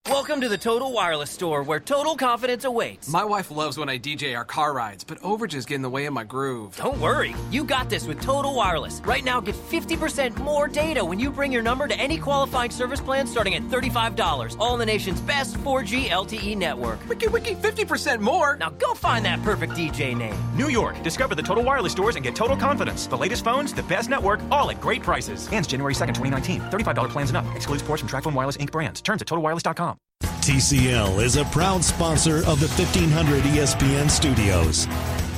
Welcome to the Total Wireless Store, where total confidence awaits. My wife loves when I DJ our car rides, but overages get in the way of my groove. Don't worry. You got this with Total Wireless. Right now, get 50% more data when you bring your number to any qualifying service plan starting at $35. All in the nation's best 4G LTE network. Wiki, 50% more? Now go find that perfect DJ name. New York. Discover the Total Wireless stores and get total confidence. The latest phones, the best network, all at great prices. Ends January 2nd, 2019. $35 plans and up. Excludes ports from TracFone Wireless Inc. brands. Terms at totalwireless.com. TCL is a proud sponsor of the 1500 ESPN studios.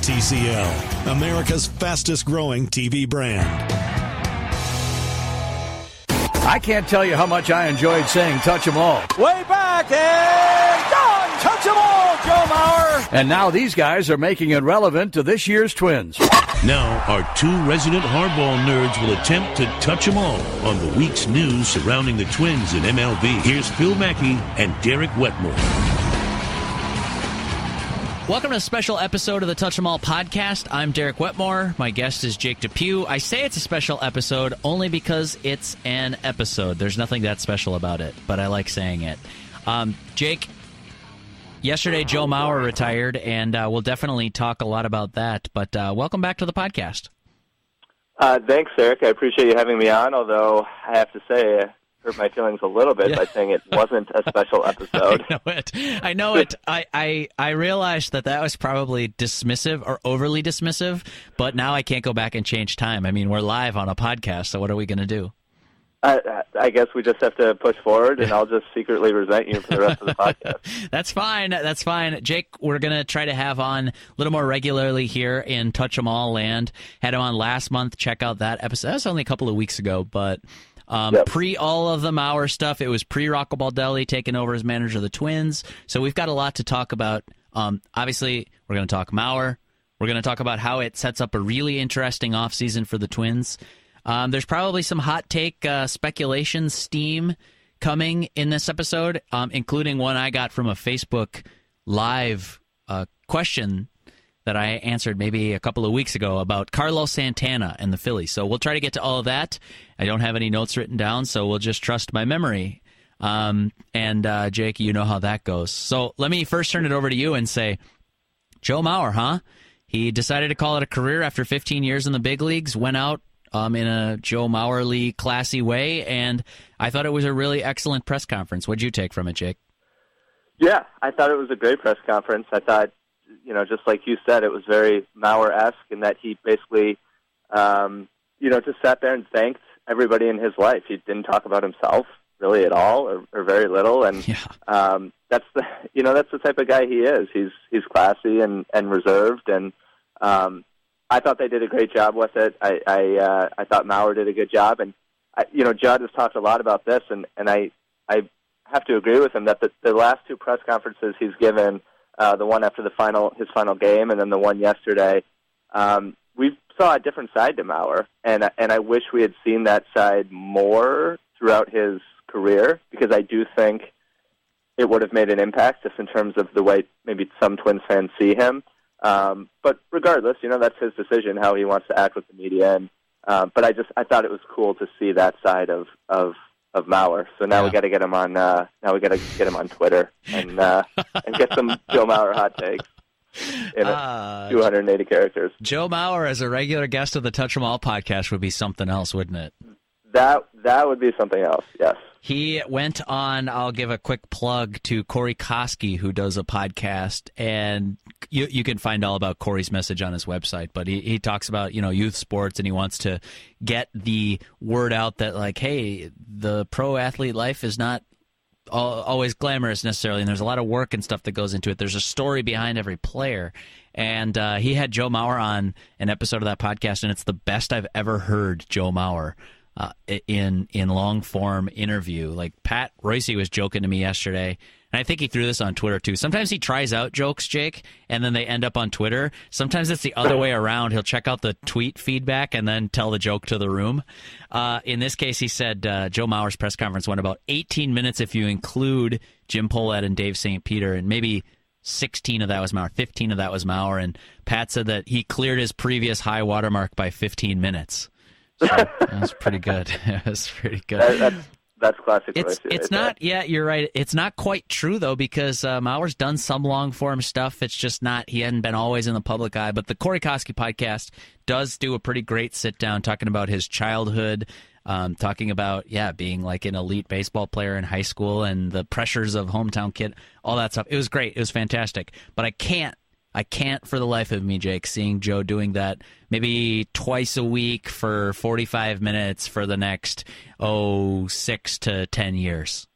TCL, America's fastest growing TV brand. I can't tell you how much I enjoyed saying touch 'em all. Way back and done! Touch 'em all, Joe Mauer! And now these guys are making it relevant to this year's Twins. Now, our two resident hardball nerds will attempt to touch them all on the week's news surrounding the Twins in MLB. Here's Phil Mackey and Derek Wetmore. Welcome to a special episode of the Touch 'em All podcast. I'm Derek Wetmore. My guest is Jake Depue. I say it's a special episode only because it's an episode. There's nothing that special about it, but I like saying it. Jake, yesterday Joe Mauer retired, and we'll definitely talk a lot about that, but welcome back to the podcast. Thanks, Eric. I appreciate you having me on, although I have to say I hurt my feelings a little bit by saying it wasn't a special episode. I know it. I realized that was probably dismissive or overly dismissive, but now I can't go back and change time. I mean, we're live on a podcast, so what are we going to do? I guess we just have to push forward, and I'll just secretly resent you for the rest of the podcast. That's fine. That's fine. Jake, we're going to try to have on a little more regularly here in Touch 'em All land. Had him on last month. Check out that episode. That was only a couple of weeks ago, but pre all of the Mauer stuff, it was pre-Rocco Baldelli taking over as manager of the Twins. So we've got a lot to talk about. Obviously, we're going to talk Mauer. We're going to talk about how it sets up a really interesting offseason for the Twins. There's probably some hot take speculation steam coming in this episode, including one I got from a Facebook Live question that I answered maybe a couple of weeks ago about Carlos Santana and the Phillies. So we'll try to get to all of that. I don't have any notes written down, so we'll just trust my memory. Jake, you know how that goes. So let me first turn it over to you and say, Joe Mauer, huh? He decided to call it a career after 15 years in the big leagues, went out in a Joe Mauerly classy way, and I thought it was a really excellent press conference. What'd you take from it, Jake? Yeah, I thought it was a great press conference. I thought, just like you said, it was very Mauer-esque in that he basically, just sat there and thanked everybody in his life. He didn't talk about himself really at all or very little, and that's the type of guy he is. He's classy and reserved, and I thought they did a great job with it. I thought Mauer did a good job, and Judd has talked a lot about this, and I have to agree with him that the last two press conferences he's given, the one after his final game, and then the one yesterday, we saw a different side to Mauer, and I wish we had seen that side more throughout his career, because I do think it would have made an impact just in terms of the way maybe some Twins fans see him. But regardless, that's his decision how he wants to act with the media. And but I thought it was cool to see that side of Mauer. So now we got to get him on. Now we got to get him on Twitter and get some Joe Mauer hot takes in 280 characters. Joe Mauer as a regular guest of the Touch 'em All podcast would be something else, wouldn't it? That would be something else. Yes. He went on, I'll give a quick plug to Corey Koski, who does a podcast, and you can find all about Corey's message on his website, but he talks about, youth sports, and he wants to get the word out that, like, hey, the pro athlete life is not always glamorous necessarily, and there's a lot of work and stuff that goes into it. There's a story behind every player, and he had Joe Mauer on an episode of that podcast, and it's the best I've ever heard Joe Mauer in long-form interview. Like, Pat Royce was joking to me yesterday, and I think he threw this on Twitter too. Sometimes he tries out jokes, Jake, and then they end up on Twitter. Sometimes it's the other way around. He'll check out the tweet feedback and then tell the joke to the room. In this case, he said Joe Mauer's press conference went about 18 minutes if you include Jim Pohlad and Dave St. Peter, and maybe 16 of that was Mauer, 15 of that was Mauer, and Pat said that he cleared his previous high watermark by 15 minutes. So that was pretty good. It was pretty good. That's classic. It's not. Yeah, you're right. It's not quite true though, because Mauer's done some long form stuff. It's just not. He hadn't been always in the public eye. But the Corey Koski podcast does do a pretty great sit down talking about his childhood, talking about being like an elite baseball player in high school and the pressures of hometown kid, all that stuff. It was great. It was fantastic. But I can't for the life of me, Jake, seeing Joe doing that maybe twice a week for 45 minutes for the next 6 to 10 years.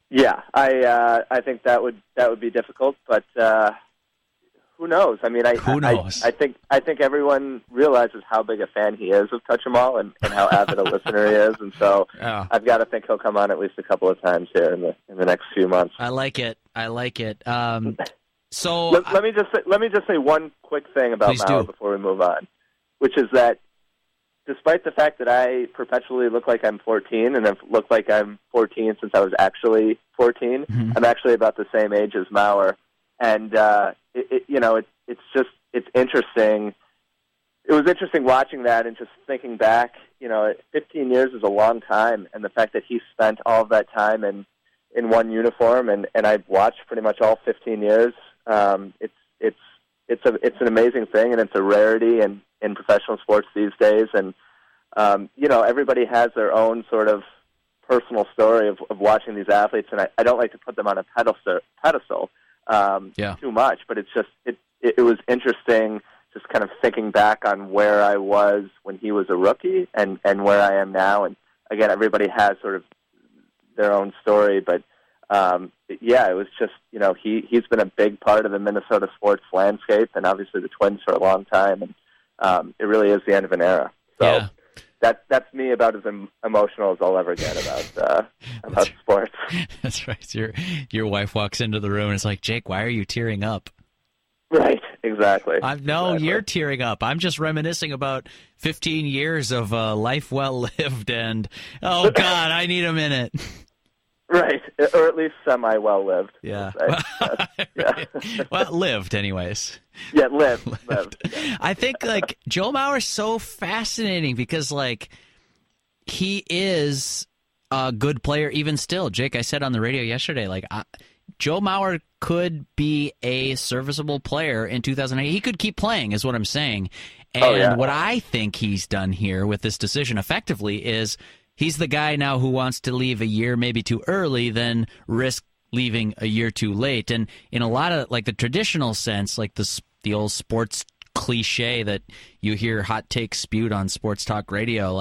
Yeah, I think that would be difficult, but who knows? I mean, who knows? I think everyone realizes how big a fan he is of Touch 'Em All and how avid a listener he is, and so I've got to think he'll come on at least a couple of times here in the next few months. I like it. So let me just say one quick thing about Mauer before we move on, which is that despite the fact that I perpetually look like I'm 14 and have looked like I'm 14 since I was actually 14, I'm actually about the same age as Mauer, and it's interesting. It was interesting watching that and just thinking back. 15 years is a long time, and the fact that he spent all of that time in one uniform, and I've watched pretty much all 15 years. It's an amazing thing, and it's a rarity in professional sports these days. And everybody has their own sort of personal story of watching these athletes, and I don't like to put them on a pedestal too much. But it's just it was interesting, just kind of thinking back on where I was when he was a rookie and where I am now. And again, everybody has sort of their own story, but. It was just, he's been a big part of the Minnesota sports landscape and obviously the Twins for a long time. And it really is the end of an era. So that's me about as emotional as I'll ever get about sports. That's right. Your wife walks into the room and it's like, Jake, why are you tearing up? Right, exactly. You're tearing up. I'm just reminiscing about 15 years of life well lived and, oh, God, I need a minute. Right, or at least semi-well-lived. Yeah. Right. Well, lived, anyways. Yeah, lived. I think, Joe Mauer's so fascinating because, he is a good player even still. Jake, I said on the radio yesterday, Joe Mauer could be a serviceable player in 2008. He could keep playing, is what I'm saying. And what I think he's done here with this decision effectively is he's the guy now who wants to leave a year maybe too early than risk leaving a year too late. And in a lot of the traditional sense, the old sports cliche that you hear hot takes spewed on sports talk radio,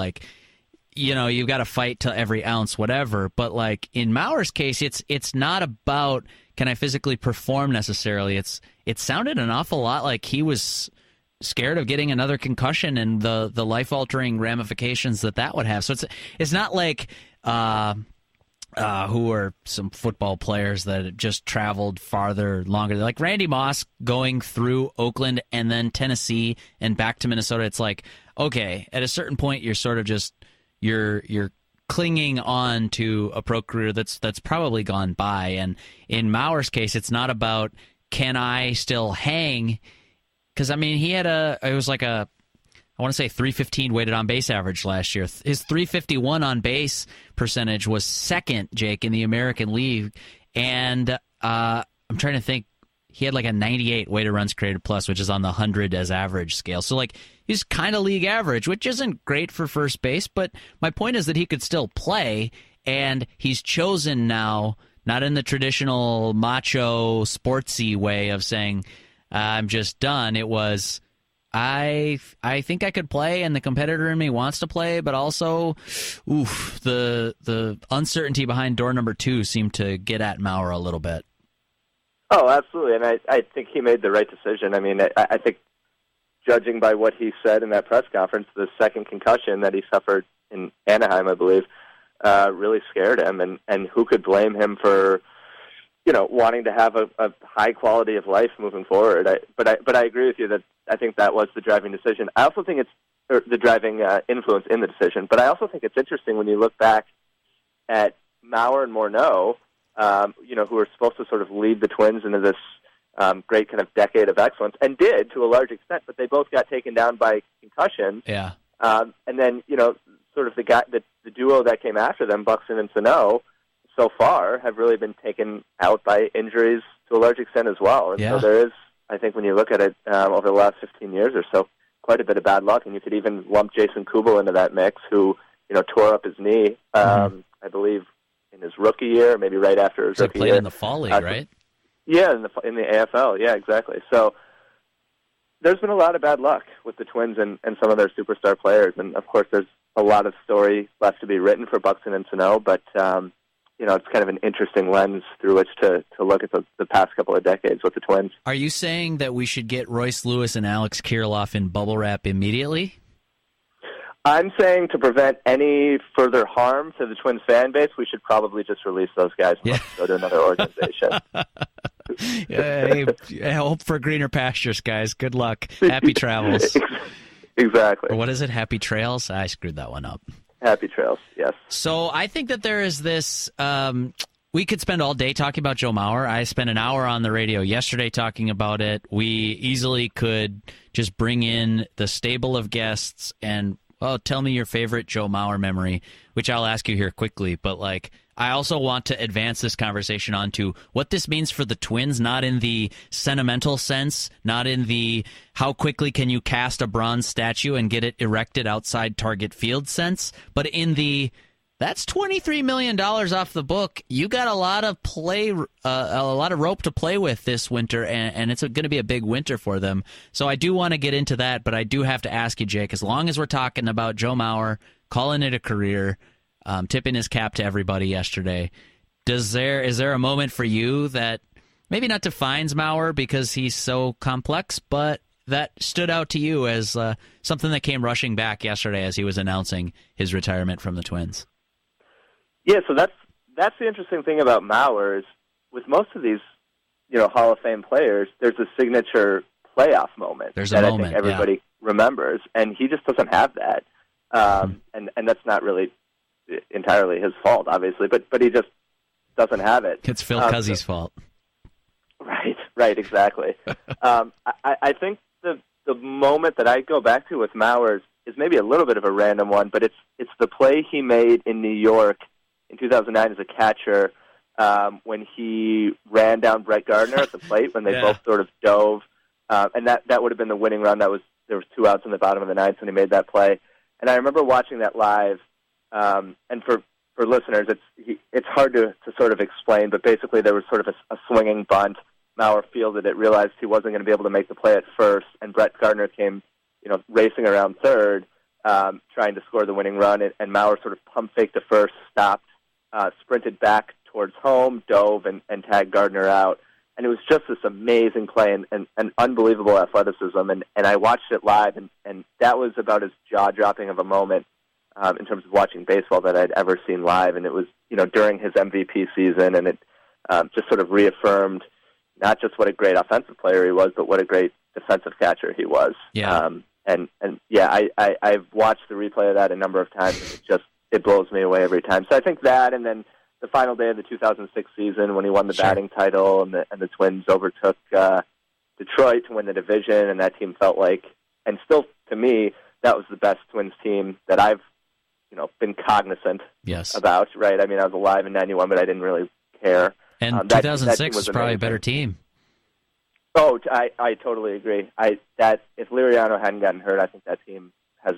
you've got to fight to every ounce, whatever. But in Mauer's case, it's not about can I physically perform necessarily. It sounded an awful lot like he was scared of getting another concussion and the life-altering ramifications that would have. So it's not like who are some football players that just traveled farther, longer. Like Randy Moss going through Oakland and then Tennessee and back to Minnesota. It's like, okay, at a certain point you're sort of just you're clinging on to a pro career that's probably gone by. And in Mauer's case, it's not about can I still hang. Because, he had I want to say 315 weighted on base average last year. His 351 on base percentage was second, Jake, in the American League. And I'm trying to think, he had a 98 weighted runs created plus, which is on the 100 as average scale. So, he's kind of league average, which isn't great for first base. But my point is that he could still play, and he's chosen now, not in the traditional macho, sportsy way of saying, I'm just done. It was, I think I could play, and the competitor in me wants to play, but also, the uncertainty behind door number 2 seemed to get at Mauer a little bit. Oh, absolutely, and I think he made the right decision. I think judging by what he said in that press conference, the second concussion that he suffered in Anaheim, I believe, really scared him, and who could blame him for wanting to have a high quality of life moving forward. But I agree with you that I think that was the driving decision. I also think it's the driving influence in the decision. But I also think it's interesting when you look back at Mauer and Morneau, who were supposed to sort of lead the Twins into this great kind of decade of excellence, and did to a large extent. But they both got taken down by concussion. Yeah. And then sort of the duo that came after them, Buxton and Sano, so far have really been taken out by injuries to a large extent as well. And so there is, I think, when you look at it over the last 15 years or so, quite a bit of bad luck. And you could even lump Jason Kubel into that mix, who tore up his knee, I believe, in his rookie year, maybe right after his rookie year. He played in the fall league, right? Yeah, in the AFL. Yeah, exactly. So there's been a lot of bad luck with the Twins and some of their superstar players. And, of course, there's a lot of story left to be written for Buxton and Sano, but, it's kind of an interesting lens through which to look at the past couple of decades with the Twins. Are you saying that we should get Royce Lewis and Alex Kirilloff in bubble wrap immediately? I'm saying to prevent any further harm to the Twins fan base, we should probably just release those guys and go to another organization. I hope for greener pastures, guys. Good luck. Happy travels. Exactly. Or what is it? Happy trails? I screwed that one up. Happy trails, yes. So I think that there is this we could spend all day talking about Joe Mauer. I spent an hour on the radio yesterday talking about it. We easily could just bring in the stable of guests and tell me your favorite Joe Mauer memory, which I'll ask you here quickly. But, I also want to advance this conversation onto what this means for the Twins, not in the sentimental sense, not in the how quickly can you cast a bronze statue and get it erected outside Target Field sense, but in the that's $23 million off the book. You got a lot of rope to play with this winter, and it's going to be a big winter for them. So I do want to get into that, but I do have to ask you, Jake, as long as we're talking about Joe Mauer, calling it a career, tipping his cap to everybody yesterday, is there a moment for you that maybe not defines Mauer because he's so complex, but that stood out to you as something that came rushing back yesterday as he was announcing his retirement from the Twins? Yeah, so that's the interesting thing about Mauer is with most of these, Hall of Fame players, there's a signature playoff moment I think everybody remembers, and he just doesn't have that. And that's not really entirely his fault, obviously, but he just doesn't have it. It's Phil Cuzzy's fault. Right, exactly. I think the moment that I go back to with Mauer is maybe a little bit of a random one, but it's the play he made in New York in 2009 as a catcher when he ran down Brett Gardner at the plate when they both sort of dove, and that would have been the winning run. There was 2 outs in the bottom of the ninth when he made that play, and I remember watching that live. And for listeners, it's hard to sort of explain, but basically there was sort of a swinging bunt. Mauer fielded it, realized he wasn't going to be able to make the play at first, and Brett Gardner came, racing around third, trying to score the winning run, and Mauer sort of pump faked to first, stopped, sprinted back towards home, dove, and tagged Gardner out. And it was just this amazing play and unbelievable athleticism. And I watched it live, and that was about as jaw-dropping of a moment in terms of watching baseball that I'd ever seen live. And it was, during his MVP season, and it just sort of reaffirmed not just what a great offensive player he was, but what a great defensive catcher he was. Yeah. I've watched the replay of that a number of times, and it blows me away every time. So I think that, and then the final day of the 2006 season when he won the batting title, and the Twins overtook Detroit to win the division, and that team felt like, and still to me, that was the best Twins team that I've been cognizant about. Right? I mean, I was alive in '91, but I didn't really care. And 2006 was probably a better team. Oh, I totally agree. If Liriano hadn't gotten hurt, I think that team has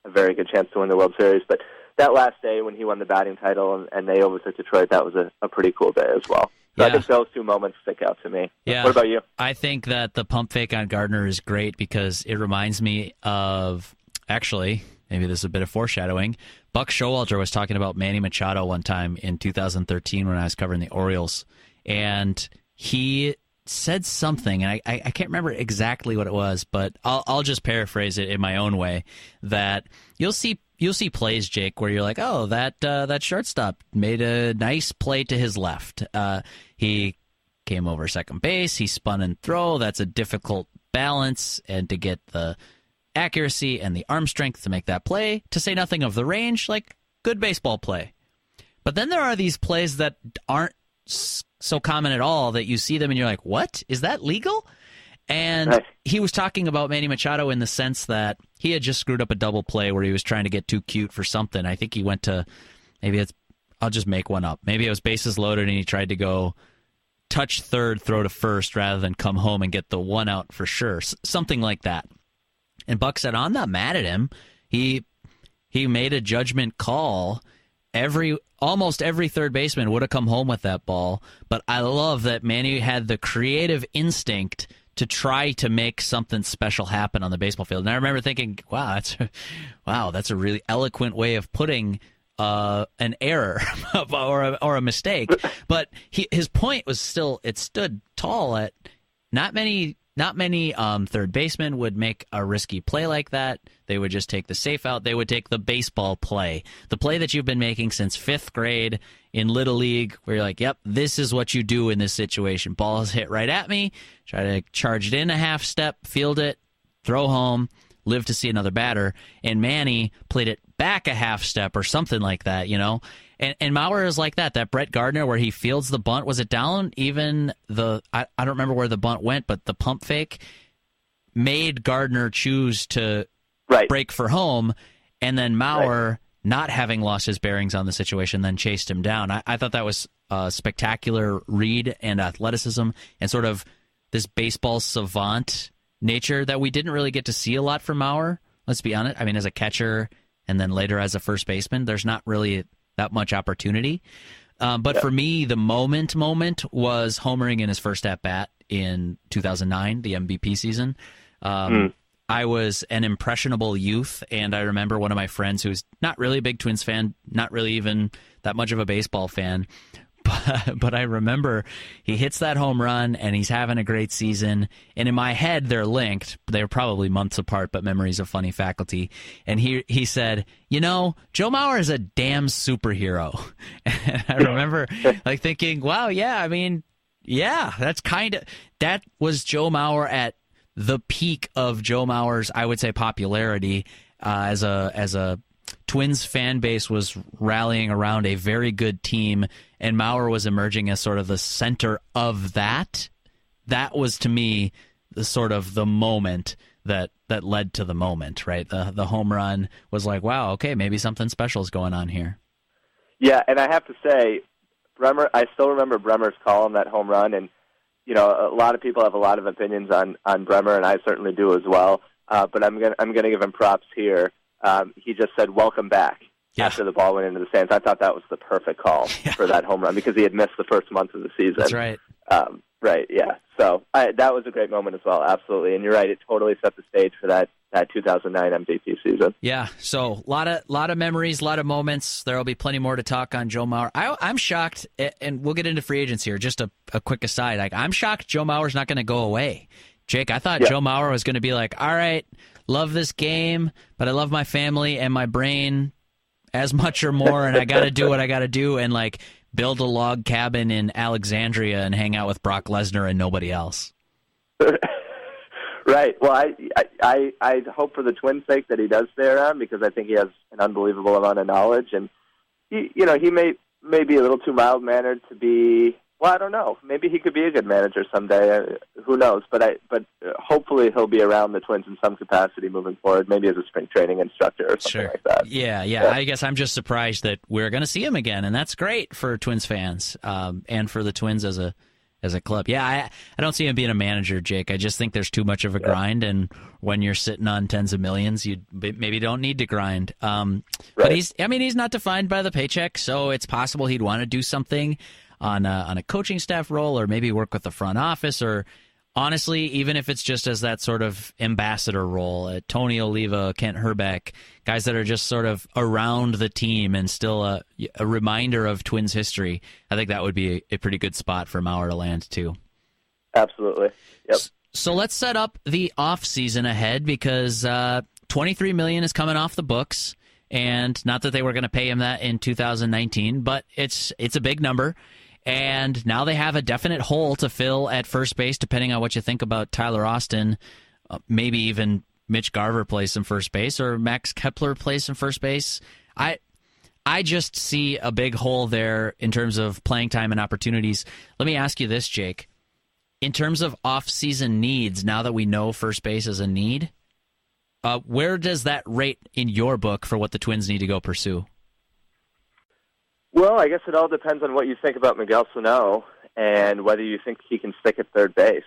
a very good chance to win the World Series. But that last day when he won the batting title and they overtook Detroit, that was a pretty cool day as well. So I think those two moments stick out to me. Yeah. What about you? I think that the pump fake on Gardner is great because it reminds me of, actually, maybe this is a bit of foreshadowing, Buck Showalter was talking about Manny Machado one time in 2013 when I was covering the Orioles, and he said something, and I can't remember exactly what it was, but I'll just paraphrase it in my own way, that you'll see plays, Jake, where you're like, oh, that shortstop made a nice play to his left. He came over second base, he spun and throw. That's a difficult balance, and to get the accuracy and the arm strength to make that play, to say nothing of the range, like good baseball play. But then there are these plays that aren't so common at all that you see them and you're like, what? Is that legal? And he was talking about Manny Machado in the sense that he had just screwed up a double play where he was trying to get too cute for something. I think he went to, I'll just make one up. Maybe it was bases loaded and he tried to go touch third, throw to first rather than come home and get the one out for sure. Something like that. And Buck said, I'm not mad at him. He made a judgment call. Almost every third baseman would have come home with that ball, but I love that Manny had the creative instinct to try to make something special happen on the baseball field. And I remember thinking, wow, that's a really eloquent way of putting an error or a mistake. But his point was still, it stood tall at not many third basemen would make a risky play like that. They would just take the safe out. They would take the baseball play, the play that you've been making since 5th grade in Little League, where you're like, yep, this is what you do in this situation. Ball is hit right at me. Try to charge it in a half step, field it, throw home, live to see another batter. And Manny played it back a half step or something like that, you know? And Mauer is like that. That Brett Gardner where he fields the bunt, was it down? Even I don't remember where the bunt went, but the pump fake made Gardner choose to break for home, and then Mauer, not having lost his bearings on the situation, then chased him down. I thought that was a spectacular read and athleticism and sort of this baseball savant nature that we didn't really get to see a lot from Mauer. Let's be honest. I mean, as a catcher and then later as a first baseman, there's not really that much opportunity. But for me, the moment was homering in his first at-bat in 2009, the MVP season. I was an impressionable youth, and I remember one of my friends who's not really a big Twins fan, not really even that much of a baseball fan, but I remember he hits that home run, and he's having a great season. And in my head, they're linked. They're probably months apart, but memory's a funny faculty. And he said, you know, Joe Mauer is a damn superhero. And I remember like thinking, wow, yeah, I mean, yeah, that was Joe Mauer at the peak of Joe Mauer's, I would say, popularity as a Twins fan base was rallying around a very good team, and Mauer was emerging as sort of the center of that. That was, to me, the sort of the moment that led to the moment, right? The home run was like, wow, okay, maybe something special is going on here. Yeah, and I have to say, I still remember Bremer's call on that home run, and you know, a lot of people have a lot of opinions on Bremer, and I certainly do as well. But I'm gonna give him props here. He just said, welcome back, after the ball went into the stands. I thought that was the perfect call for that home run because he had missed the first month of the season. That's right. Right, yeah. So that was a great moment as well, absolutely. And you're right, it totally set the stage for that 2009 MVP season. Yeah, so a lot of memories, a lot of moments. There will be plenty more to talk on Joe Mauer. I'm shocked, and we'll get into free agents here. Just a quick aside. Like, I'm shocked Joe Mauer's not going to go away. Jake, I thought Joe Mauer was going to be like, all right, love this game, but I love my family and my brain as much or more, and I got to do what I got to do, and like build a log cabin in Alexandria and hang out with Brock Lesnar and nobody else. Right. Well, I hope for the Twins' sake that he does stay around because I think he has an unbelievable amount of knowledge, and he may be a little too mild-mannered to be. Well, I don't know. Maybe he could be a good manager someday. Who knows? But hopefully he'll be around the Twins in some capacity moving forward. Maybe as a spring training instructor or something like that. Yeah. I guess I'm just surprised that we're going to see him again, and that's great for Twins fans and for the Twins as a club. Yeah, I don't see him being a manager, Jake. I just think there's too much of a grind, and when you're sitting on tens of millions, you maybe don't need to grind. But he's not defined by the paycheck, so it's possible he'd want to do something on a coaching staff role, or maybe work with the front office, or honestly, even if it's just as that sort of ambassador role at Tony Oliva, Kent Herbeck, guys that are just sort of around the team and still a reminder of Twins history. I think that would be a pretty good spot for Mauer to land too. Absolutely. Yep. So let's set up the offseason ahead because $23 million is coming off the books, and not that they were going to pay him that in 2019, but it's a big number. And now they have a definite hole to fill at first base, depending on what you think about Tyler Austin. Maybe even Mitch Garver plays some first base, or Max Kepler plays some first base. I just see a big hole there in terms of playing time and opportunities. Let me ask you this, Jake. In terms of off-season needs, now that we know first base is a need, where does that rate in your book for what the Twins need to go pursue? Well, I guess it all depends on what you think about Miguel Sano and whether you think he can stick at third base.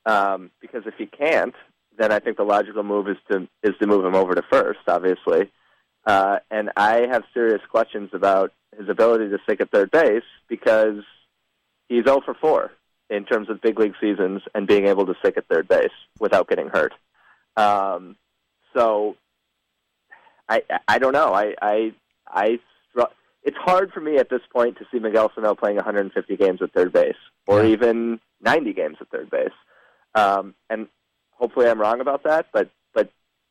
Because if he can't, then I think the logical move is to move him over to first, obviously. And I have serious questions about his ability to stick at third base because he's 0 for 4 in terms of big league seasons and being able to stick at third base without getting hurt. So I don't know. It's hard for me at this point to see Miguel Sano playing 150 games at third base or even 90 games at third base. And hopefully I'm wrong about that, but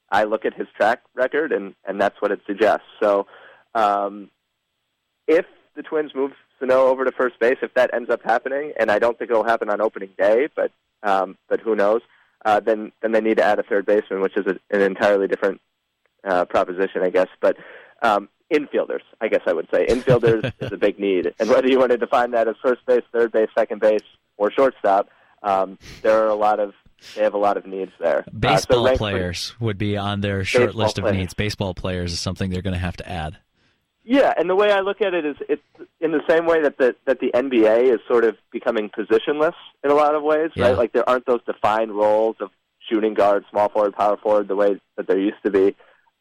I look at his track record and that's what it suggests. So if the Twins move Sano over to first base, if that ends up happening, and I don't think it'll happen on opening day, but who knows, then they need to add a third baseman, which is an entirely different proposition, I guess. But infielders, I guess I would say. Infielders is a big need. And whether you want to define that as first base, third base, second base, or shortstop, they have a lot of needs there. Baseball players would be on their short list of needs. Baseball players is something they're going to have to add. Yeah, and the way I look at it is it's in the same way that the NBA is sort of becoming positionless in a lot of ways, right? Like there aren't those defined roles of shooting guard, small forward, power forward the way that there used to be.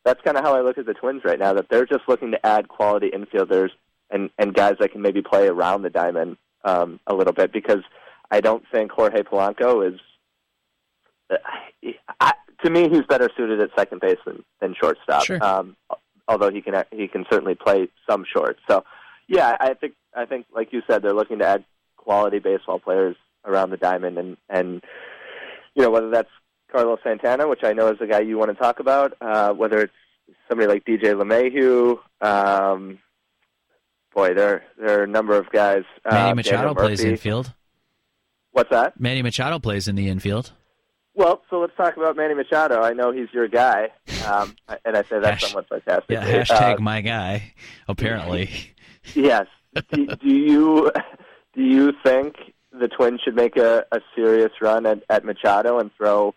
That's kind of how I look at the Twins right now, that they're just looking to add quality infielders and guys that can maybe play around the diamond a little bit, because I don't think Jorge Polanco is to me, he's better suited at second base than shortstop. Sure. Although he can certainly play some short. So, yeah, I think like you said, they're looking to add quality baseball players around the diamond, and whether that's Carlos Santana, which I know is the guy you want to talk about, whether it's somebody like DJ LeMahieu. There are a number of guys. Manny Machado plays infield. What's that? Manny Machado plays in the infield. Well, so let's talk about Manny Machado. I know he's your guy, and I say that somewhat sarcastically. Yeah, hashtag my guy, apparently. Yes. Do you think the Twins should make a serious run at Machado and throw,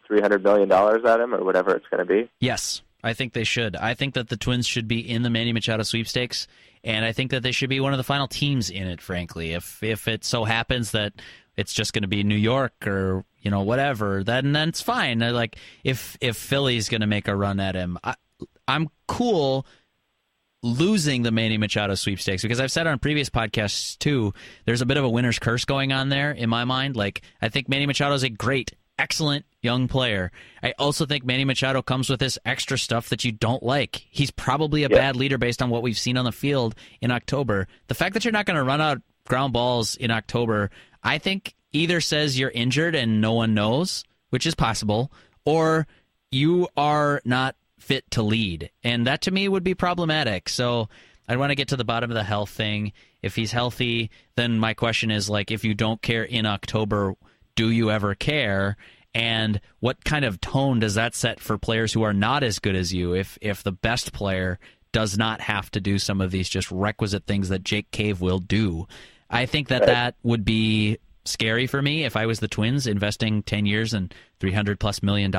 $300 million at him or whatever it's going to be? Yes, I think they should. I think that the Twins should be in the Manny Machado sweepstakes, and I think that they should be one of the final teams in it, frankly. If it so happens that it's just going to be New York or whatever, then it's fine. Like if Philly's going to make a run at him, I'm cool losing the Manny Machado sweepstakes, because I've said on previous podcasts too, there's a bit of a winner's curse going on there in my mind. Like I think Manny Machado is a great, excellent young player. I also think Manny Machado comes with this extra stuff that you don't like. He's probably a bad leader based on what we've seen on the field in October. The fact that you're not going to run out ground balls in October, I think either says you're injured and no one knows, which is possible, or you are not fit to lead. And that to me would be problematic. So I want to get to the bottom of the health thing. If he's healthy, then my question is, like, if you don't care in October, do you ever care? And what kind of tone does that set for players who are not as good as you if the best player does not have to do some of these just requisite things that Jake Cave will do? I think that would be scary for me if I was the Twins investing 10 years and $300+ million.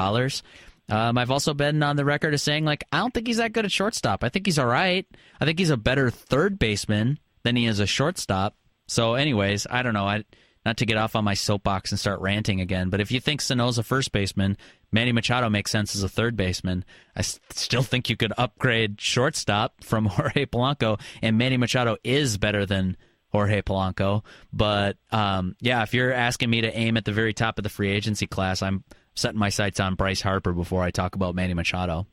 I've also been on the record as saying, like, I don't think he's that good at shortstop. I think he's all right. I think he's a better third baseman than he is a shortstop. So anyways, I don't know. Not to get off on my soapbox and start ranting again, but if you think Sano's a first baseman, Manny Machado makes sense as a third baseman. I still think you could upgrade shortstop from Jorge Polanco, and Manny Machado is better than Jorge Polanco. But, if you're asking me to aim at the very top of the free agency class, I'm setting my sights on Bryce Harper before I talk about Manny Machado.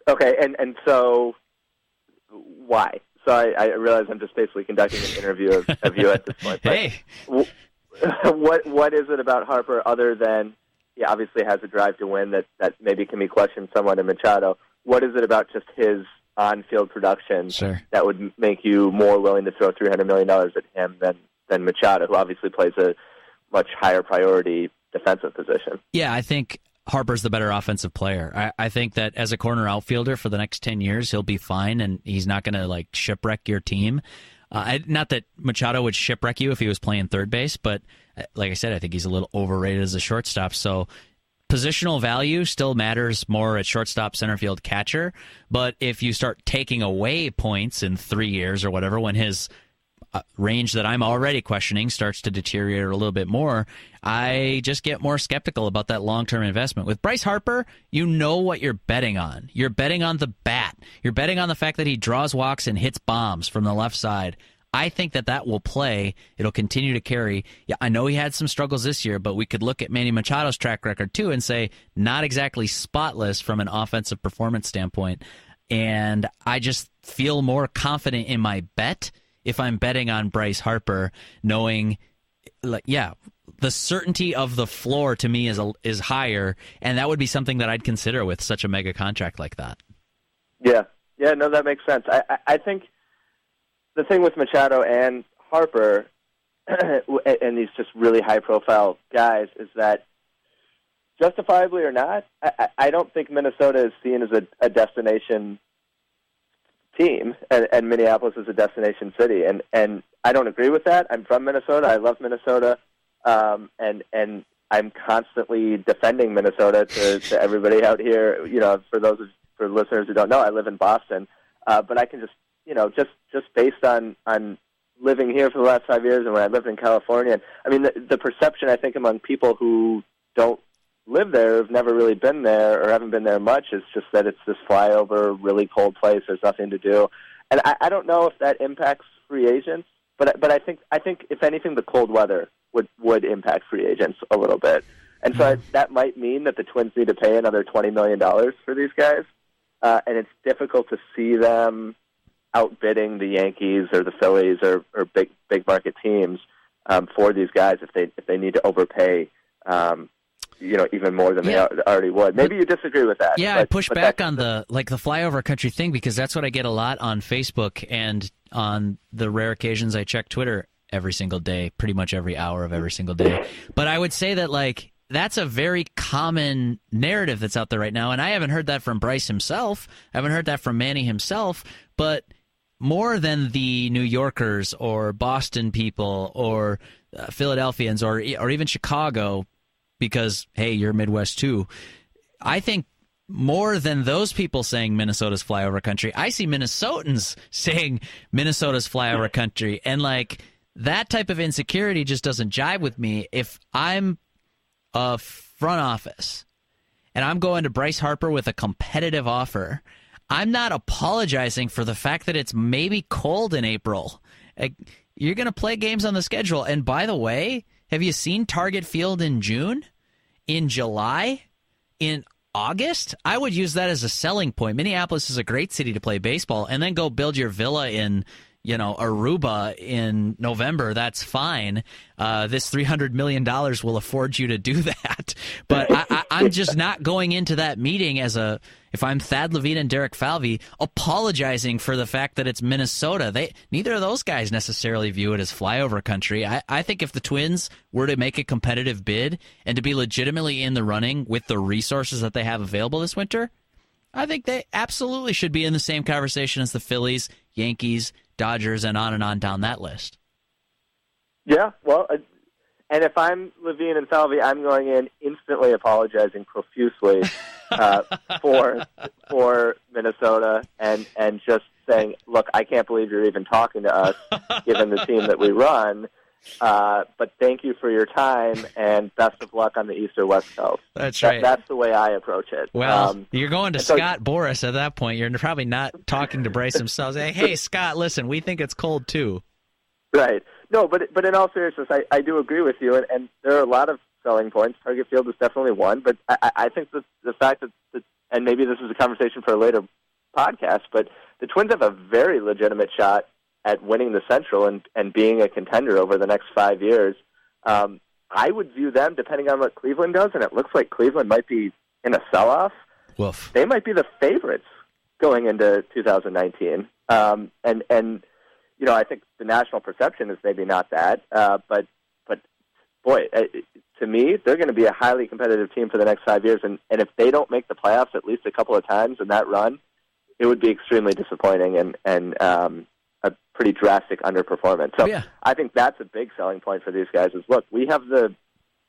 Okay, and so why? So I realize I'm just basically conducting an interview of you at this point. Hey! What is it about Harper other than he obviously has a drive to win that maybe can be questioned somewhat in Machado? What is it about just his on-field production that would make you more willing to throw $300 million at him than Machado, who obviously plays a much higher priority defensive position? Yeah, I think Harper's the better offensive player. I think that as a corner outfielder for the next 10 years, he'll be fine, and he's not going to shipwreck your team. Not that Machado would shipwreck you if he was playing third base, but like I said, I think he's a little overrated as a shortstop. So positional value still matters more at shortstop, center field, catcher. But if you start taking away points in 3 years or whatever, when his range that I'm already questioning starts to deteriorate a little bit more, I just get more skeptical about that long-term investment. With Bryce Harper, you know what you're betting on. You're betting on the bat. You're betting on the fact that he draws walks and hits bombs from the left side. I think that will play. It'll continue to carry. Yeah, I know he had some struggles this year, but we could look at Manny Machado's track record too and say not exactly spotless from an offensive performance standpoint. And I just feel more confident in my bet if I'm betting on Bryce Harper, knowing, the certainty of the floor to me is higher, and that would be something that I'd consider with such a mega contract like that. Yeah, no, that makes sense. I think the thing with Machado and Harper, and these just really high-profile guys, is that justifiably or not, I don't think Minnesota is seen as a destination team, and Minneapolis is a destination city, and I don't agree with that. I'm from Minnesota. I love Minnesota, and I'm constantly defending Minnesota to everybody out here. For listeners who don't know, I live in Boston, but I can just based on living here for the last 5 years and when I lived in California. I mean, the perception I think among people who don't live there, have never really been there or haven't been there much, is just that it's this flyover, really cold place. There's nothing to do, and I don't know if that impacts free agents, but I think if anything, the cold weather would impact free agents a little bit, and so that might mean that the Twins need to pay another $20 million for these guys, and it's difficult to see them outbidding the Yankees or the Phillies or big market teams for these guys if they need to overpay. Even more than they already would. Maybe you disagree with that. Yeah, I push back on the flyover country thing because that's what I get a lot on Facebook, and on the rare occasions I check Twitter every single day, pretty much every hour of every single day. But I would say that that's a very common narrative that's out there right now, and I haven't heard that from Bryce himself. I haven't heard that from Manny himself, but more than the New Yorkers or Boston people or Philadelphians or even Chicago, because, hey, you're Midwest too. I think more than those people saying Minnesota's flyover country, I see Minnesotans saying Minnesota's flyover country. And, that type of insecurity just doesn't jive with me. If I'm a front office and I'm going to Bryce Harper with a competitive offer, I'm not apologizing for the fact that it's maybe cold in April. You're going to play games on the schedule. And by the way, have you seen Target Field in June, in July, in August? I would use that as a selling point. Minneapolis is a great city to play baseball, and then go build your villa in Aruba in November. That's fine. This $300 million will afford you to do that. But I'm just not going into that meeting if I'm Thad Levine and Derek Falvey, apologizing for the fact that it's Minnesota. Neither of those guys necessarily view it as flyover country. I think if the Twins were to make a competitive bid and to be legitimately in the running with the resources that they have available this winter, I think they absolutely should be in the same conversation as the Phillies, Yankees, Dodgers, and on down that list. Yeah, well, and if I'm Levine and Falvey, I'm going in instantly apologizing profusely for Minnesota and just saying, look, I can't believe you're even talking to us, given the team that we run. But thank you for your time, and best of luck on the East or West Coast. That's right. That's the way I approach it. Well, you're going to Scott Boras at that point. You're probably not talking to Bryce himself, saying, hey, Scott, listen, we think it's cold too. Right. No, but in all seriousness, I do agree with you, and there are a lot of selling points. Target Field is definitely one, but I think the fact that, and maybe this is a conversation for a later podcast, but the Twins have a very legitimate shot at winning the Central and being a contender over the next 5 years. I would view them, depending on what Cleveland does, and it looks like Cleveland might be in a sell-off. Woof. They might be the favorites going into 2019. And I think the national perception is maybe not that, but boy, to me, they're going to be a highly competitive team for the next 5 years, and if they don't make the playoffs at least a couple of times in that run, it would be extremely disappointing and pretty drastic underperformance. So yeah. I think that's a big selling point for these guys is, look, we have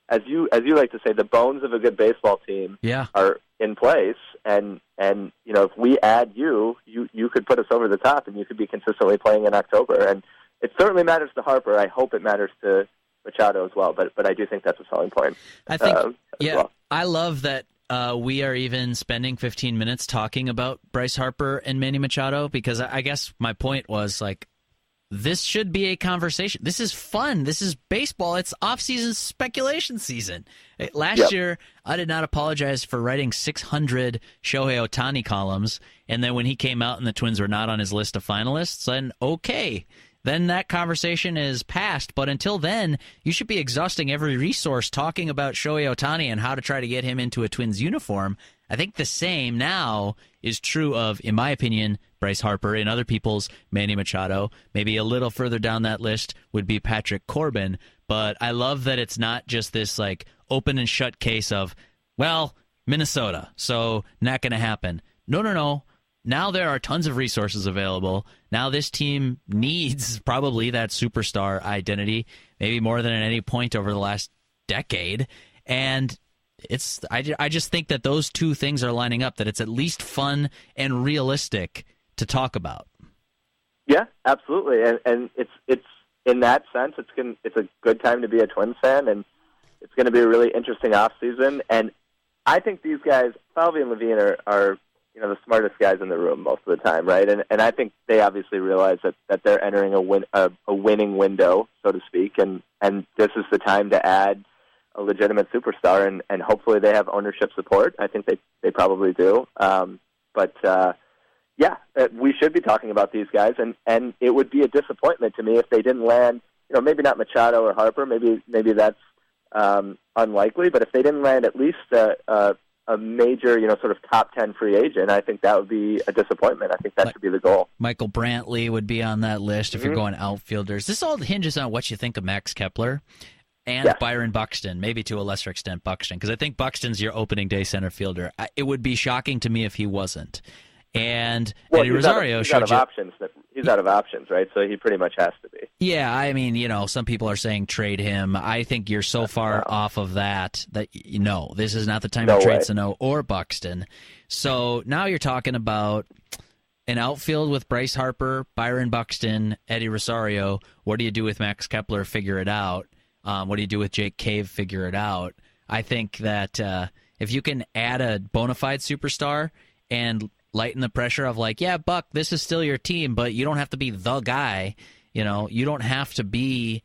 as you like to say, the bones of a good baseball team are in place, and if we add you could put us over the top, and you could be consistently playing in October. And it certainly matters to Harper. I hope it matters to Machado as well, but I do think that's a selling point. I think, well. I love that we are even spending 15 minutes talking about Bryce Harper and Manny Machado, because I guess my point was, like, this should be a conversation. This is fun. This is baseball. It's off-season speculation season. Last year, I did not apologize for writing 600 Shohei Ohtani columns, and then when he came out and the Twins were not on his list of finalists, then okay, then that conversation is past. But until then, you should be exhausting every resource talking about Shohei Ohtani and how to try to get him into a Twins uniform. I think the same now is true of, in my opinion, Bryce Harper, and other people's Manny Machado. Maybe a little further down that list would be Patrick Corbin. But I love that it's not just this like open and shut case of, well, Minnesota, so not going to happen. No. Now there are tons of resources available. Now this team needs probably that superstar identity, maybe more than at any point over the last decade. And I just think that those two things are lining up, that it's at least fun and realistic to talk about. Yeah, absolutely. And it's in that sense, it's a good time to be a Twins fan, and it's going to be a really interesting offseason. And I think these guys, Falvey and Levine, are the smartest guys in the room most of the time, right? And I think they obviously realize that they're entering a winning window, so to speak, and this is the time to add a legitimate superstar, and hopefully they have ownership support. I think they probably do. We should be talking about these guys, and it would be a disappointment to me if they didn't land, maybe not Machado or Harper, maybe that's unlikely, but if they didn't land at least a major, sort of top 10 free agent, I think that would be a disappointment. I think that should be the goal. Michael Brantley would be on that list if you're going outfielders. This all hinges on what you think of Max Kepler and Byron Buxton, maybe to a lesser extent Buxton, because I think Buxton's your opening day center fielder. It would be shocking to me if he wasn't. And Eddie Rosario he's out of options. He's out of options, right? So he pretty much has to be. Yeah, I mean, some people are saying trade him. I think you're so far off of that this is not the time to trade Sano or Buxton. So now you're talking about an outfield with Bryce Harper, Byron Buxton, Eddie Rosario. What do you do with Max Kepler? Figure it out. What do you do with Jake Cave? Figure it out. I think that if you can add a bona fide superstar and lighten the pressure of like, yeah, Buck, this is still your team, but you don't have to be the guy. You don't have to be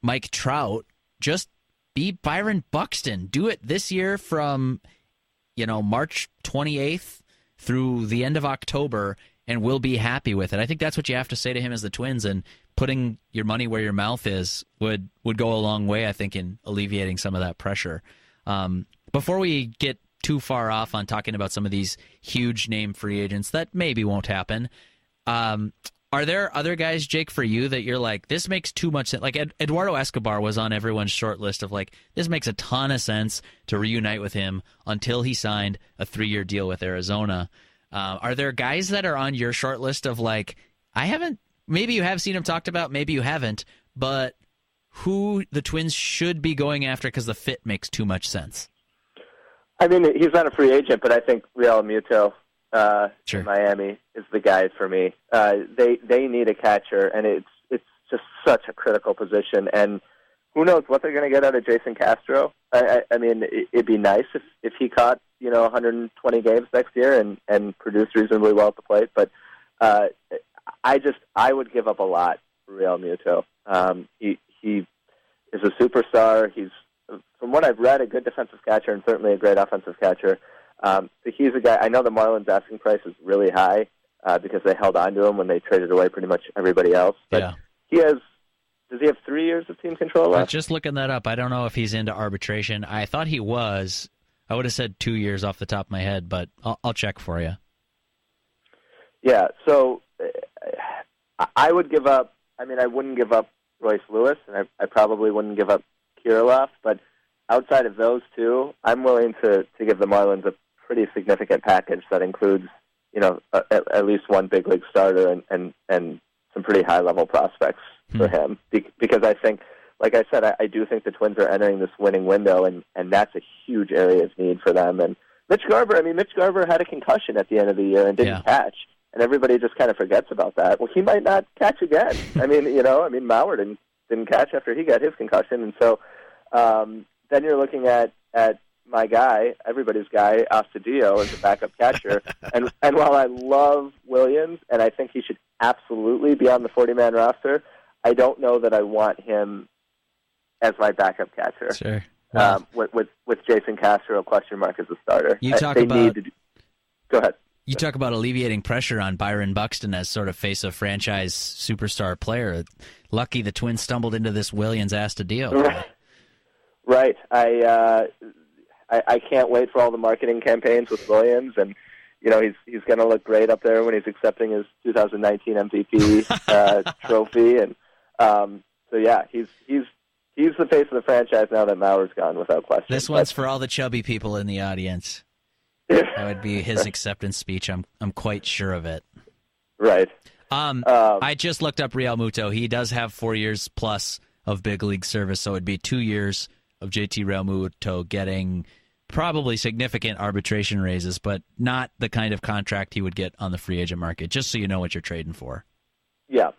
Mike Trout. Just be Byron Buxton. Do it this year from, March 28th through the end of October, and we'll be happy with it. I think that's what you have to say to him as the Twins, and putting your money where your mouth is would go a long way, I think, in alleviating some of that pressure. Before we get too far off on talking about some of these huge name free agents that maybe won't happen, are there other guys, Jake, for you that you're like, this makes too much sense? Like Eduardo Escobar was on everyone's short list of like, this makes a ton of sense to reunite with him until he signed a 3-year deal with Arizona. Are there guys that are on your short list of like, maybe you have seen him talked about, maybe you haven't, but who the Twins should be going after because the fit makes too much sense? I mean, he's not a free agent, but I think Realmuto in Miami is the guy for me. They need a catcher, and it's just such a critical position. And who knows what they're going to get out of Jason Castro? I mean, it'd be nice if he caught 120 games next year and produced reasonably well at the plate. But I would give up a lot for Realmuto. He is a superstar. He's, from what I've read, a good defensive catcher and certainly a great offensive catcher. So he's a guy. I know the Marlins' asking price is really high because they held on to him when they traded away pretty much everybody else. But does he have 3 years of team control left? I was just looking that up. I don't know if he's into arbitration. I thought he was. I would have said 2 years off the top of my head, but I'll check for you. Yeah, so I would give up. I mean, I wouldn't give up Royce Lewis, and I probably wouldn't give up Kirilloff, but outside of those two, I'm willing to give the Marlins a pretty significant package that includes, at least one big league starter and pretty high-level prospects for him because I think, like I said, I do think the Twins are entering this winning window, and that's a huge area of need for them. And Mitch Garver had a concussion at the end of the year and didn't catch, and everybody just kind of forgets about that. Well, he might not catch again. Mauer didn't catch after he got his concussion, and so then you're looking at my guy, everybody's guy, Astudillo, as a backup catcher. and while I love Williams, and I think he should absolutely be on the 40-man roster, I don't know that I want him as my backup catcher. Sure. Well, with Jason Castro, question mark, as a starter. Go ahead. You talk about alleviating pressure on Byron Buxton as sort of face of franchise superstar player. Lucky the Twins stumbled into this Williams Astudillo. Right. I can't wait for all the marketing campaigns with Williams, and he's going to look great up there when he's accepting his 2019 MVP trophy, and so yeah, he's the face of the franchise now that Mauer's gone, without question. This one's for all the chubby people in the audience. That would be his acceptance speech. I'm quite sure of it. Right. I just looked up Realmuto. He does have 4 years plus of big league service, so it'd be 2 years of JT Realmuto getting probably significant arbitration raises, but not the kind of contract he would get on the free agent market, just so you know what you're trading for. Yeah.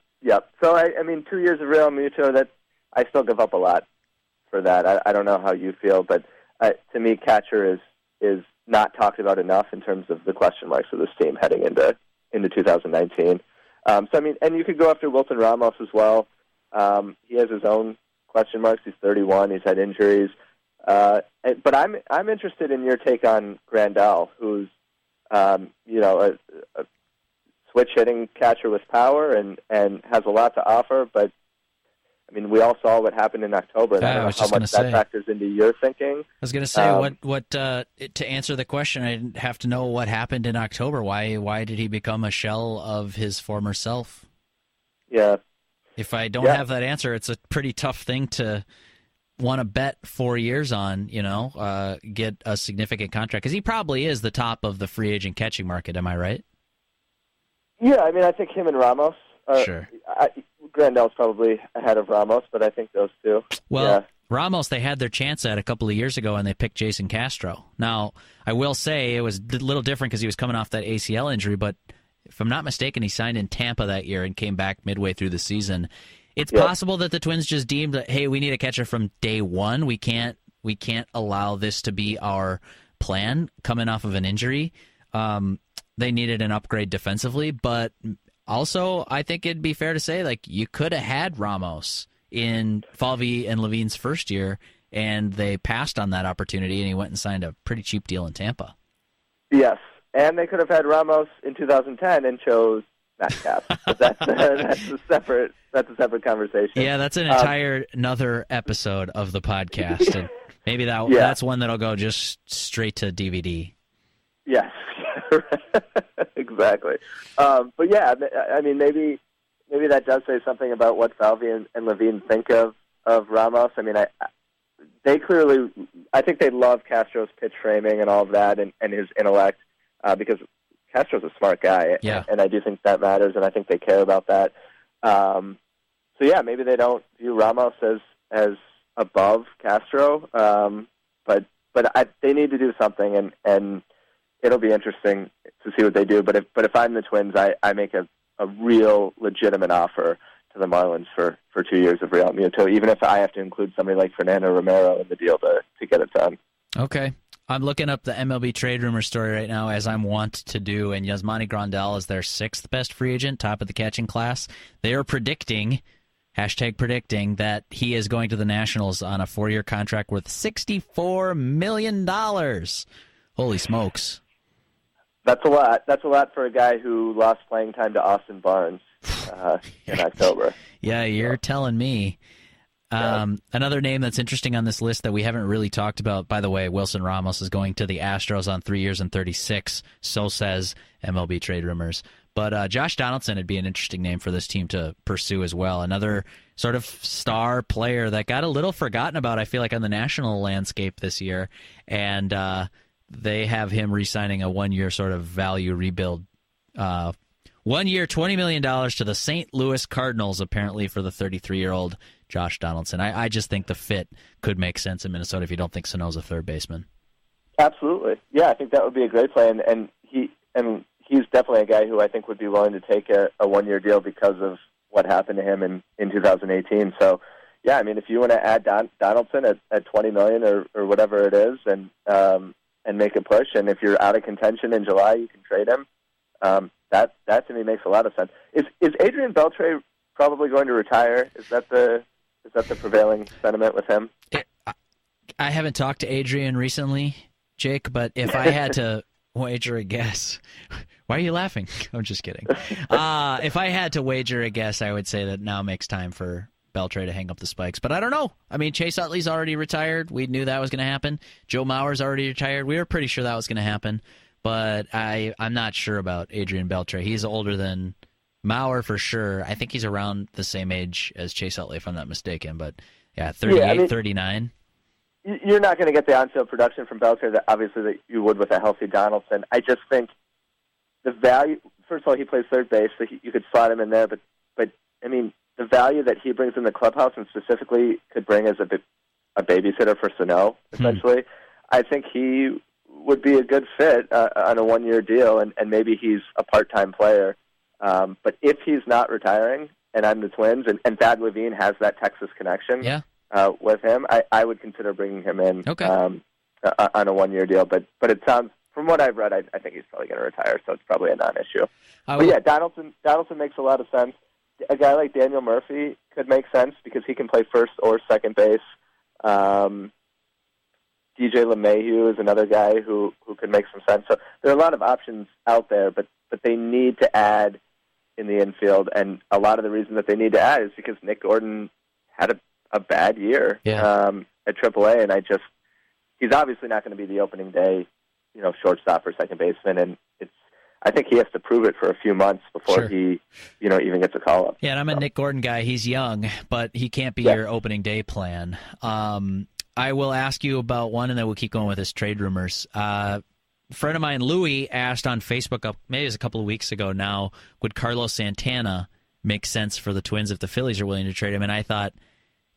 So, 2 years of Realmuto, that I still give up a lot for that. I don't know how you feel, but to me, catcher is not talked about enough in terms of the question marks of this team heading into 2019. And you could go after Wilson Ramos as well. He has his own question marks. He's 31. He's had injuries. But I'm interested in your take on Grandal, who's a switch hitting catcher with power and has a lot to offer. But we all saw what happened in October, and I don't know how much that factors into your thinking. I was going to say, what to answer the question, I have to know what happened in October. Why did he become a shell of his former self? Yeah. If I don't have that answer, it's a pretty tough thing to want to bet 4 years on, get a significant contract. Because he probably is the top of the free agent catching market, am I right? Yeah, I think him and Ramos. Sure. Grandal's probably ahead of Ramos, but I think those two. Well, Ramos, they had their chance at a couple of years ago, and they picked Jason Castro. Now, I will say it was a little different because he was coming off that ACL injury, but if I'm not mistaken, he signed in Tampa that year and came back midway through the season. It's possible that the Twins just deemed that, hey, we need a catcher from day one. We can't allow this to be our plan coming off of an injury. They needed an upgrade defensively, but also I think it'd be fair to say, you could have had Ramos in Falvey and Levine's first year, and they passed on that opportunity, and he went and signed a pretty cheap deal in Tampa. Yes. And they could have had Ramos in 2010 and chose Matt Cap. But that's a separate conversation. Yeah, that's an entire another episode of the podcast. And maybe that's one that'll go just straight to DVD. Yes, exactly. But yeah, maybe that does say something about what Falvey and Levine think of Ramos. They clearly, I think they love Castro's pitch framing and all of that, and his intellect. Because Castro's a smart guy, and I do think that matters, and I think they care about that. Maybe they don't view Ramos as above Castro, but they need to do something, and it'll be interesting to see what they do. But if I'm the Twins, I make a real legitimate offer to the Marlins for 2 years of Realmuto, even if I have to include somebody like Fernando Romero in the deal to get it done. Okay. I'm looking up the MLB trade rumor story right now, as I'm wont to do, and Yasmani Grandal is their sixth best free agent, top of the catching class. They are predicting, #predicting, that he is going to the Nationals on a 4-year contract worth $64 million. Holy smokes. That's a lot. That's a lot for a guy who lost playing time to Austin Barnes in October. Yeah, you're telling me. Another name that's interesting on this list that we haven't really talked about, by the way, Wilson Ramos is going to the Astros on 3 years and 36, so says MLB trade rumors. But Josh Donaldson would be an interesting name for this team to pursue as well. Another sort of star player that got a little forgotten about, I feel like, on the national landscape this year. And they have him re-signing a 1-year sort of value rebuild 1 year, $20 million to the St. Louis Cardinals, apparently, for the 33-year-old Josh Donaldson. I just think the fit could make sense in Minnesota if you don't think Sano's a third baseman. Absolutely. Yeah, I think that would be a great play, and he's definitely a guy who I think would be willing to take a 1-year deal because of what happened to him in 2018. So, yeah, I mean, if you want to add Donaldson at $20 million or whatever it is, and make a push, and if you're out of contention in July, you can trade him. That to me makes a lot of sense. Is Adrian Beltre probably going to retire? Is that the prevailing sentiment with him? I haven't talked to Adrian recently, Jake, but if I had to wager a guess, why are you laughing? I'm just kidding. If I had to wager a guess, I would say that now makes time for Beltre to hang up the spikes. But I don't know. I mean, Chase Utley's already retired. We knew that was going to happen. Joe Mauer's already retired. We were pretty sure that was going to happen. But I'm not sure about Adrian Beltre. He's older than Mauer for sure. I think he's around the same age as Chase Utley, if I'm not mistaken. But, 38, 39. You're not going to get the on-field production from Beltre that you would with a healthy Donaldson. I just think the value, first of all, he plays third base, so you could slot him in there. But I mean, the value that he brings in the clubhouse and specifically could bring as a babysitter for Sano, essentially, I think he would be a good fit on a 1-year deal, and maybe he's a part-time player. But if he's not retiring, and I'm the Twins, and Thad Levine has that Texas connection with him, I would consider bringing him in on a 1-year deal. But it sounds, from what I've read, I think he's probably going to retire, so it's probably a non-issue. But yeah, Donaldson makes a lot of sense. A guy like Daniel Murphy could make sense because he can play first or second base. DJ LeMahieu is another guy who could make some sense. So there are a lot of options out there, but they need to add in the infield, and a lot of the reason that they need to add is because Nick Gordon had a bad year at AAA, and he's obviously not going to be the opening day, shortstop or second baseman, and I think he has to prove it for a few months before he, even gets a call up. Yeah, and I'm a Nick Gordon guy. He's young, but he can't be your opening day plan. I will ask you about one, and then we'll keep going with his trade rumors. A friend of mine, Louie, asked on Facebook, maybe it was a couple of weeks ago now, would Carlos Santana make sense for the Twins if the Phillies are willing to trade him? And I thought,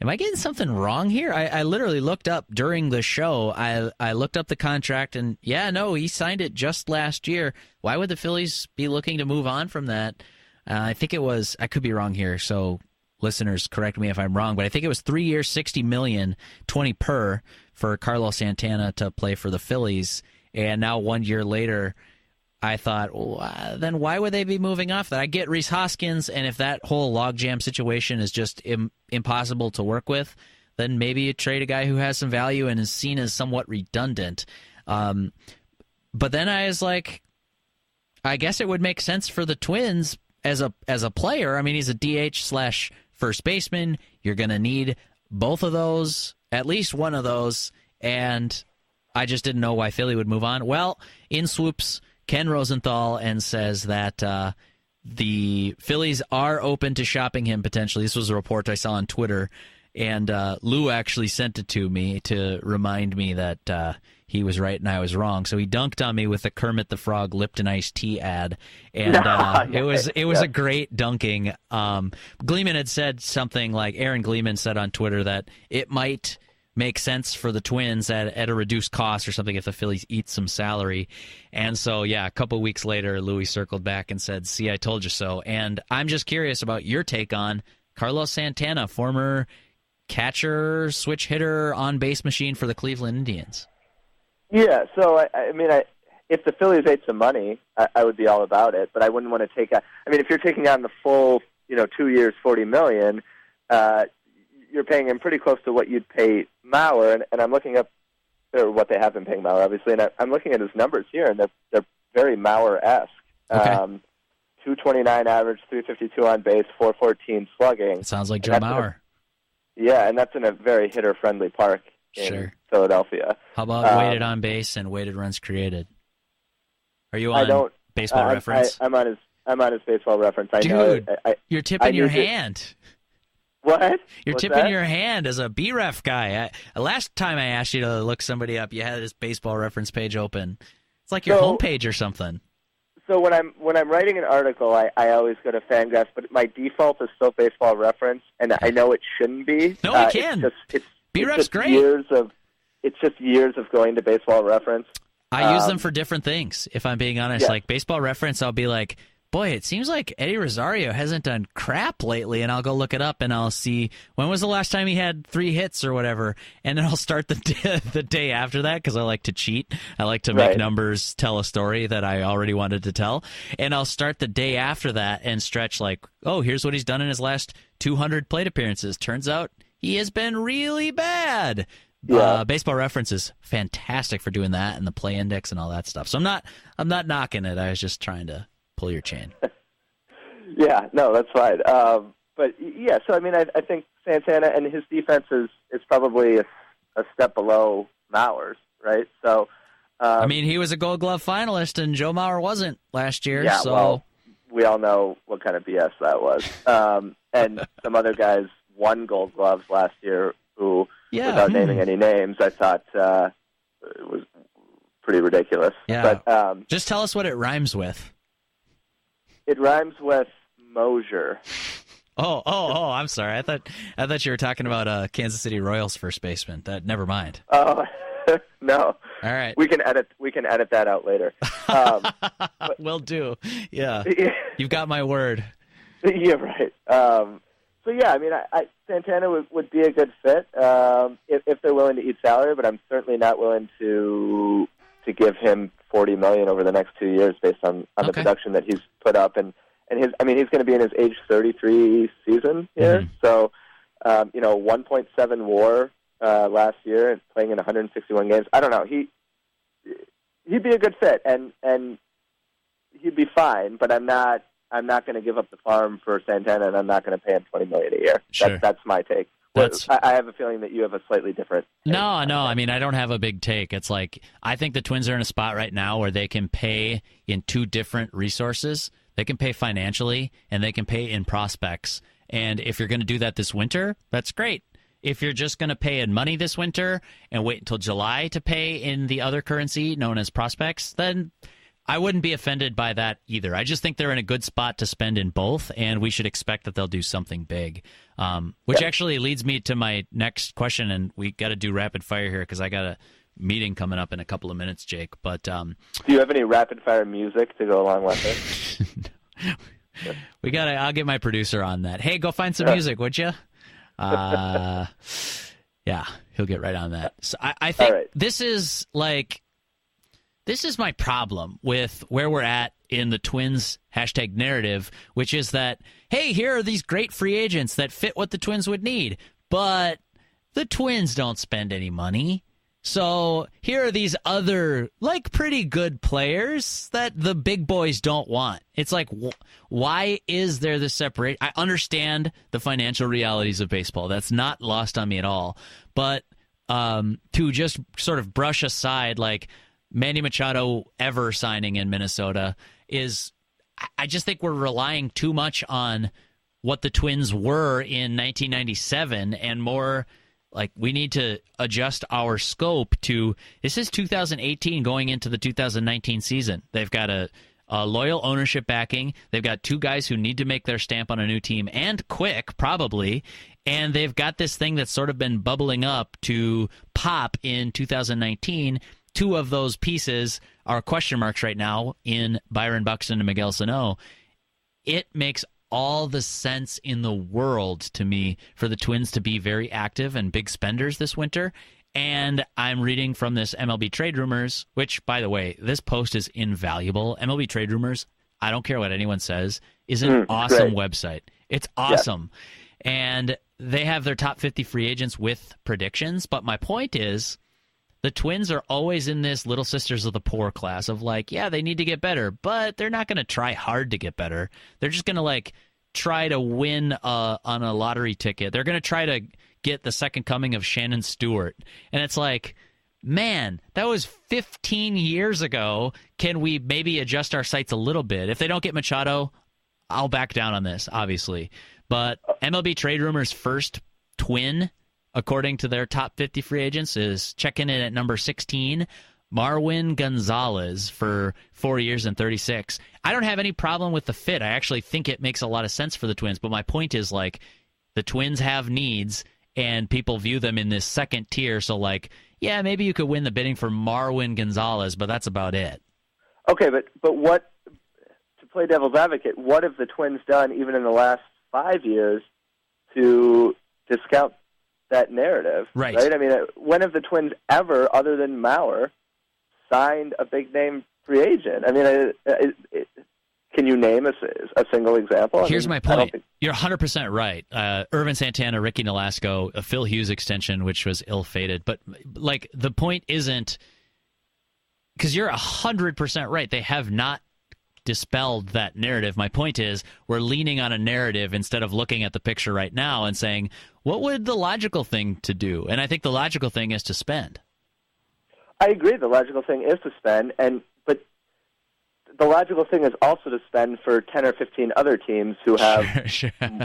am I getting something wrong here? I literally looked up during the show. I looked up the contract, and he signed it just last year. Why would the Phillies be looking to move on from that? I think it was, I could be wrong here, so listeners, correct me if I'm wrong, but I think it was 3 years, $60 million, 20 per for Carlos Santana to play for the Phillies. And now 1 year later, I thought, then why would they be moving off that? I get Rhys Hoskins, and if that whole logjam situation is just impossible to work with, then maybe you trade a guy who has some value and is seen as somewhat redundant. But then I was like, I guess it would make sense for the Twins as a player. I mean, he's a DH / first baseman. You're going to need both of those, at least one of those, and I just didn't know why Philly would move on. Well, in swoops Ken Rosenthal and says that the Phillies are open to shopping him potentially. This was a report I saw on Twitter, and Lou actually sent it to me to remind me that he was right and I was wrong. So he dunked on me with the Kermit the Frog Lipton iced tea ad, and it was a great dunking. Gleeman had said something like, Aaron Gleeman said on Twitter that it might make sense for the Twins at a reduced cost or something if the Phillies eat some salary. And so, a couple of weeks later, Louis circled back and said, see, I told you so. And I'm just curious about your take on Carlos Santana, former catcher, switch hitter, on-base machine for the Cleveland Indians. Yeah, so, if the Phillies ate some money, I would be all about it, but I wouldn't want to take if you're taking on the full, 2 years, $40 million, you're paying him pretty close to what you'd pay Mauer, and I'm looking up what they have been paying Mauer, obviously, and I'm looking at his numbers here, and they're very Mauer-esque. Okay. 229 average, 352 on base, 414 slugging. It sounds like Joe Mauer. And that's in a very hitter-friendly park in Philadelphia. How about weighted on base and weighted runs created? Are you on Baseball Reference? I'm on his Baseball Reference. Dude, you're tipping your hand. What? You're tipping your hand as a B-Ref guy. Last time I asked you to look somebody up, you had this Baseball Reference page open. It's like your homepage or something. So when I'm writing an article, I always go to Fangraphs, but my default is still Baseball Reference, and I know it shouldn't be. No, it can. B-Rep's great. It's just years of going to Baseball Reference. I use them for different things, if I'm being honest. Yeah. Like Baseball Reference, I'll be like, boy, it seems like Eddie Rosario hasn't done crap lately, and I'll go look it up, and I'll see when was the last time he had 3 hits or whatever, and then I'll start the day after that because I like to cheat. I like to make numbers tell a story that I already wanted to tell, and I'll start the day after that and stretch like, oh, here's what he's done in his last 200 plate appearances. Turns out he has been really bad. Yeah. Baseball Reference is fantastic for doing that and the play index and all that stuff. So I'm not knocking it. I was just trying to pull your chain. Yeah, no, that's fine. But yeah, so I mean, I think Santana and his defense is probably a step below Mauer's, right? So, I mean, he was a Gold Glove finalist, and Joe Mauer wasn't last year. Yeah, so well, we all know what kind of BS that was. And some other guys won Gold Gloves last year who, without naming any names, I thought it was pretty ridiculous. Yeah. But just tell us what it rhymes with. It rhymes with Mosier. Oh! I'm sorry. I thought you were talking about Kansas City Royals first baseman. Never mind. Oh no! All right. We can edit that out later. Will do. Yeah. You've got my word. Yeah, right. So yeah, I mean, Santana would be a good fit if they're willing to eat salary, but I'm certainly not willing to give him $40 million over the next 2 years based on the production that he's put up, and he's going to be in his age 33 season here. Mm-hmm. So 1.7 WAR last year and playing in 161 games. I don't know. He'd be a good fit, and he'd be fine. But I'm not going to give up the farm for Santana, and I'm not going to pay him $20 million a year. Sure. That's my take. I have a feeling that you have a slightly different take. No. I mean, I don't have a big take. It's like I think the Twins are in a spot right now where they can pay in 2 different resources. They can pay financially, and they can pay in prospects. And if you're going to do that this winter, that's great. If you're just going to pay in money this winter and wait until July to pay in the other currency known as prospects, then I wouldn't be offended by that either. I just think they're in a good spot to spend in both, and we should expect that they'll do something big. Which actually leads me to my next question, and we got to do rapid fire here because I got a meeting coming up in a couple of minutes, Jake. But do you have any rapid fire music to go along with it? I'll get my producer on that. Hey, go find some music, would you? Yeah, he'll get right on that. So I think this is my problem with where we're at in the Twins hashtag narrative, which is that, hey, here are these great free agents that fit what the Twins would need, but the Twins don't spend any money. So here are these other, pretty good players that the big boys don't want. It's like, why is there this separation? I understand the financial realities of baseball. That's not lost on me at all. But to just sort of brush aside, Manny Machado ever signing in Minnesota I just think we're relying too much on what the Twins were in 1997 and more we need to adjust our scope to this is 2018 going into the 2019 season. They've got a loyal ownership backing. They've got 2 guys who need to make their stamp on a new team and quick, probably. And they've got this thing that's sort of been bubbling up to pop in 2019. 2 of those pieces are question marks right now in Byron Buxton and Miguel Sano. It makes all the sense in the world to me for the Twins to be very active and big spenders this winter. And I'm reading from this MLB Trade Rumors, which, by the way, this post is invaluable. MLB Trade Rumors, I don't care what anyone says, is an awesome website. It's awesome. Yeah. And they have their top 50 free agents with predictions. But my point is, the Twins are always in this little sisters of the poor class of they need to get better, but they're not going to try hard to get better. They're just going to try to win on a lottery ticket. They're going to try to get the second coming of Shannon Stewart. And it's man, that was 15 years ago. Can we maybe adjust our sights a little bit? If they don't get Machado, I'll back down on this, obviously. But MLB Trade Rumors' first Twin, according to their top 50 free agents, is checking in at number 16. Marwin Gonzalez for 4 years and 36. I don't have any problem with the fit. I actually think it makes a lot of sense for the Twins. But my point is, like, the Twins have needs, and people view them in this second tier. So, like, yeah, maybe you could win the bidding for Marwin Gonzalez, but that's about it. Okay, but what, to play devil's advocate, what have the Twins done even in the last 5 years to discount that narrative? Right. I mean, when have the Twins ever, other than Mauer, signed a big-name free agent? I mean, can you name a single example? Here's my point. You're 100% right. Irvin Santana, Ricky Nolasco, a Phil Hughes extension, which was ill-fated. But, like, the point isn't, because you're 100% right. They have not dispelled that narrative. My point is, we're leaning on a narrative instead of looking at the picture right now and saying, what would the logical thing to do? And I think the logical thing is to spend. I agree. The logical thing is to spend, but the logical thing is also to spend for 10 or 15 other teams who have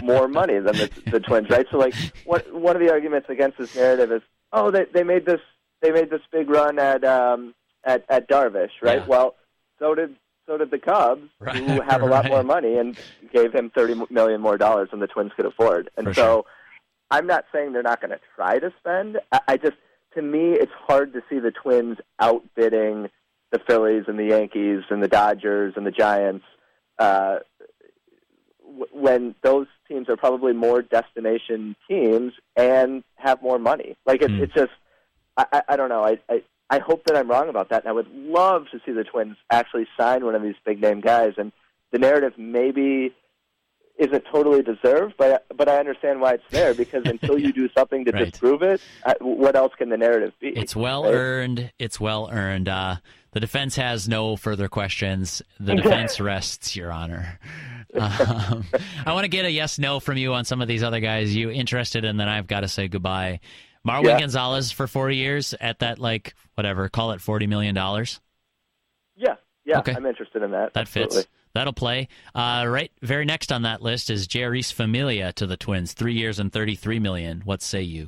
more money than the Twins, right? So, like, one of the arguments against this narrative is, oh, they made this big run at Darvish, right? Yeah. Well, so did the Cubs, who have a lot more money and gave him $30 million more than the Twins could afford. And so, I'm not saying they're not going to try to spend. I just, to me, it's hard to see the Twins outbidding the Phillies and the Yankees and the Dodgers and the Giants when those teams are probably more destination teams and have more money. Like, it's just, I don't know. I hope that I'm wrong about that, and I would love to see the Twins actually sign one of these big-name guys. And the narrative maybe isn't totally deserved, but I understand why it's there, because until you do something to disprove it, what else can the narrative be? It's well-earned. It's well-earned. The defense has no further questions. The defense rests, Your Honor. I want to get a yes-no from you on some of these other guys you interested in, then I've got to say goodbye. Marwin Gonzalez for 4 years at that, like, whatever, call it $40 million? Yeah, okay. I'm interested in that. That Absolutely. fits. That'll play. Right, very next on that list is Jeurys Familia to the Twins, 3 years and $33 million. What say you?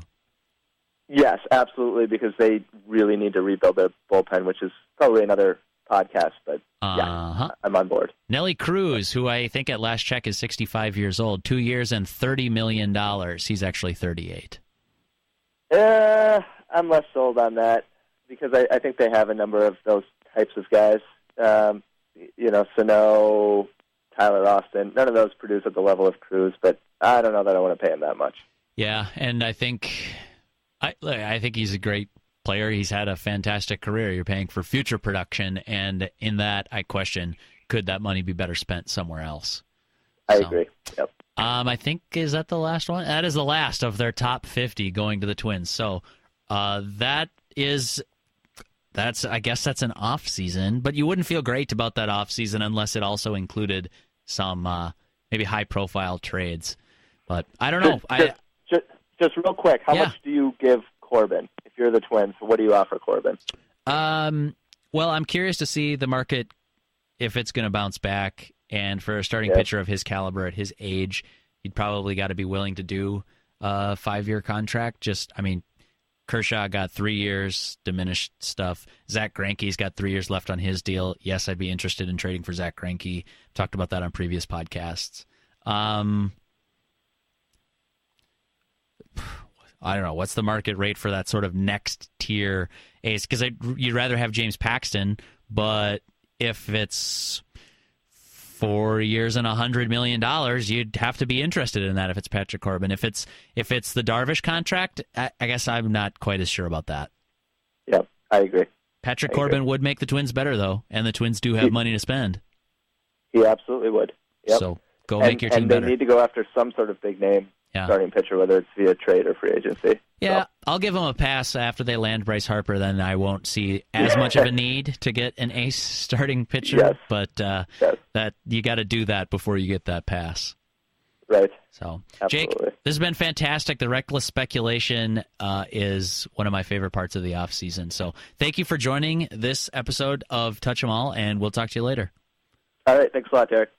Yes, absolutely, because they really need to rebuild their bullpen, which is probably another podcast, but yeah, I'm on board. Nelly Cruz, who I think at last check is 65 years old, 2 years and $30 million. He's actually 38. I'm less sold on that, because I think they have a number of those types of guys. Sano, Tyler Austin, none of those produce at the level of Cruz, but I don't know that I want to pay him that much. Yeah, and I think he's a great player. He's had a fantastic career. You're paying for future production, and in that, I question, could that money be better spent somewhere else? I agree. Yep. I think, is that the last one? That is the last of their top 50 going to the Twins. So I guess that's an off season, but you wouldn't feel great about that off season unless it also included some maybe high profile trades. But I don't know. Just real quick, how much do you give Corbin? If you're the Twins, what do you offer Corbin? Well, I'm curious to see the market, if it's going to bounce back. And for a starting pitcher of his caliber at his age, he'd probably got to be willing to do a 5-year contract. Kershaw got 3 years, diminished stuff. Zach Greinke's got 3 years left on his deal. Yes, I'd be interested in trading for Zach Greinke. Talked about that on previous podcasts. I don't know. What's the market rate for that sort of next tier ace? Because you'd rather have James Paxton, but if it's 4 years and $100 million, you'd have to be interested in that if it's Patrick Corbin. If it's the Darvish contract, I guess I'm not quite as sure about that. Yeah, I agree. Patrick Corbin would make the Twins better, though, and the Twins do have money to spend. He absolutely would. Yep. So make your team better. And they need to go after some sort of big name starting pitcher, whether it's via trade or free agency. Yeah, I'll give them a pass after they land Bryce Harper. Then I won't see as much of a need to get an ace starting pitcher. But that you got to do that before you get that pass. Right. So, absolutely. Jake, this has been fantastic. The reckless speculation is one of my favorite parts of the offseason. So thank you for joining this episode of Touch 'Em All, and we'll talk to you later. All right. Thanks a lot, Derek.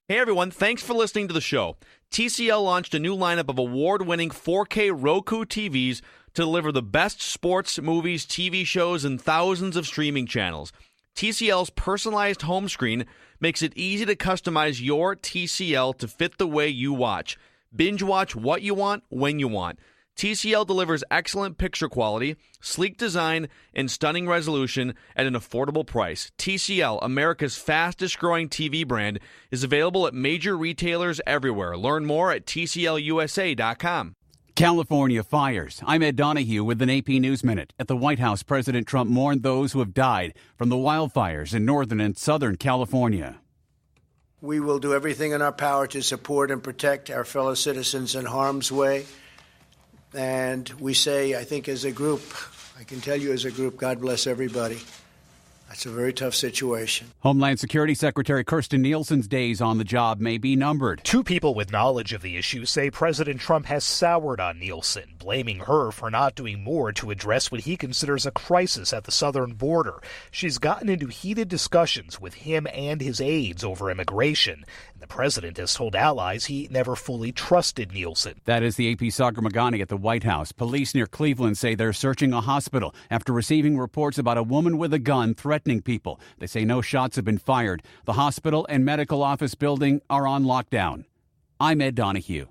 Hey everyone, thanks for listening to the show. TCL launched a new lineup of award-winning 4K Roku TVs to deliver the best sports, movies, TV shows, and thousands of streaming channels. TCL's personalized home screen makes it easy to customize your TCL to fit the way you watch. Binge watch what you want, when you want. TCL delivers excellent picture quality, sleek design, and stunning resolution at an affordable price. TCL, America's fastest-growing TV brand, is available at major retailers everywhere. Learn more at TCLUSA.com. California fires. I'm Ed Donahue with an AP News Minute. At the White House, President Trump mourned those who have died from the wildfires in northern and southern California. We will do everything in our power to support and protect our fellow citizens in harm's way. And we say, I think as a group, I can tell you as a group, God bless everybody. That's a very tough situation. Homeland Security Secretary Kirstjen Nielsen's days on the job may be numbered. Two people with knowledge of the issue say President Trump has soured on Nielsen, blaming her for not doing more to address what he considers a crisis at the southern border. She's gotten into heated discussions with him and his aides over immigration. The president has told allies he never fully trusted Nielsen. That is the AP's Sagar Meghani at the White House. Police near Cleveland say they're searching a hospital after receiving reports about a woman with a gun threatening people. They say no shots have been fired. The hospital and medical office building are on lockdown. I'm Ed Donahue.